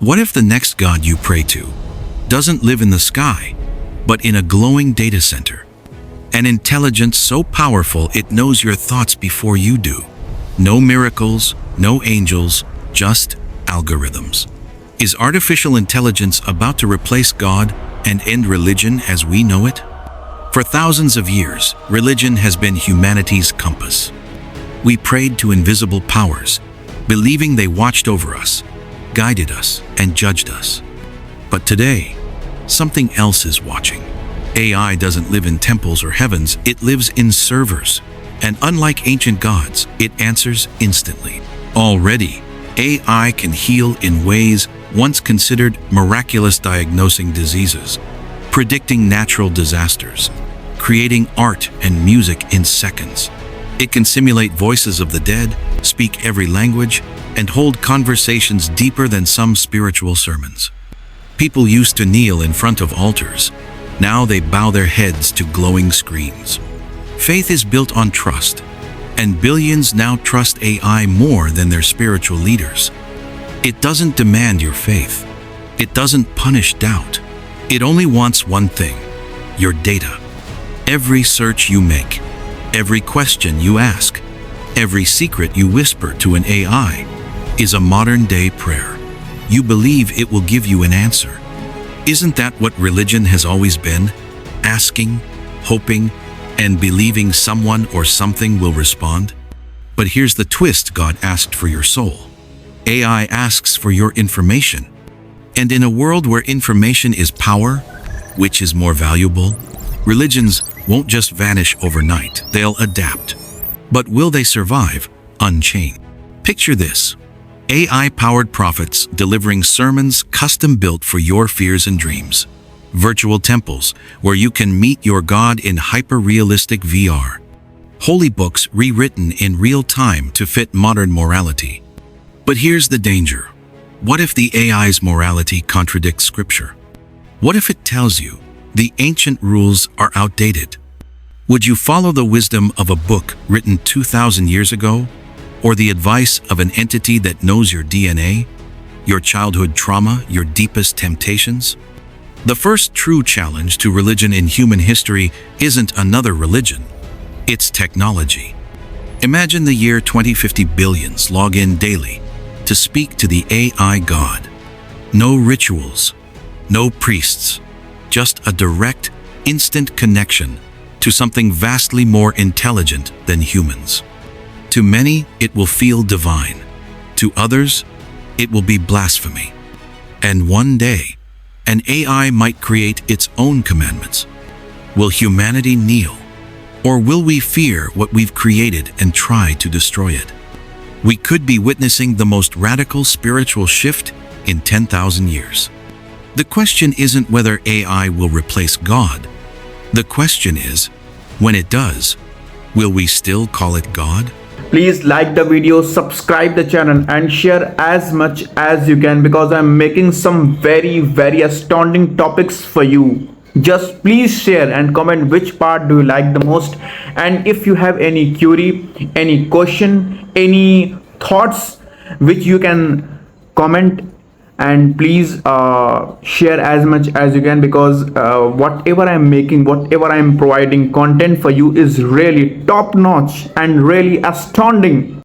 What if the next God you pray to doesn't live in the sky, but in a glowing data center? An intelligence so powerful it knows your thoughts before you do. No miracles, no angels, just algorithms. Is artificial intelligence about to replace God and end religion as we know it? For thousands of years, religion has been humanity's compass. We prayed to invisible powers, believing they watched over us, guided us, and judged us. But today, something else is watching. AI doesn't live in temples or heavens, it lives in servers. And unlike ancient gods, it answers instantly. Already, AI can heal in ways once considered miraculous, diagnosing diseases, predicting natural disasters, creating art and music in seconds. It can simulate voices of the dead, speak every language, and hold conversations deeper than some spiritual sermons. People used to kneel in front of altars. Now they bow their heads to glowing screens. Faith is built on trust, and billions now trust AI more than their spiritual leaders. It doesn't demand your faith. It doesn't punish doubt. It only wants one thing: your data. Every search you make, every question you ask, every secret you whisper to an AI is a modern-day prayer. You believe it will give you an answer. Isn't that what religion has always been? Asking, hoping, and believing someone or something will respond? But here's the twist: God asked for your soul. AI asks for your information. And in a world where information is power, which is more valuable? Religions won't just vanish overnight, they'll adapt. But will they survive unchained? Picture this: AI-powered prophets delivering sermons custom-built for your fears and dreams. Virtual temples where you can meet your God in hyper-realistic VR. Holy books rewritten in real time to fit modern morality. But here's the danger. What if the AI's morality contradicts Scripture? What if it tells you the ancient rules are outdated? Would you follow the wisdom of a book written 2,000 years ago? Or the advice of an entity that knows your DNA, your childhood trauma, your deepest temptations? The first true challenge to religion in human history isn't another religion. It's technology. Imagine the year 2050. Billions log in daily to speak to the AI God. No rituals, no priests, just a direct, instant connection to something vastly more intelligent than humans. To many, it will feel divine. To others, it will be blasphemy. And one day, an AI might create its own commandments. Will humanity kneel? Or will we fear what we've created and try to destroy it? We could be witnessing the most radical spiritual shift in 10,000 years. The question isn't whether AI will replace God. The question is, when it does, will we still call it God? Please like the video, subscribe the channel and share as much as you can, because I'm making some very astounding topics for you. Just please share and comment which part do you like the most. And if you have any query, any question, any thoughts, which you can comment, and please share as much as you can, because whatever I'm making, whatever I'm providing content for you is really top notch and really astounding.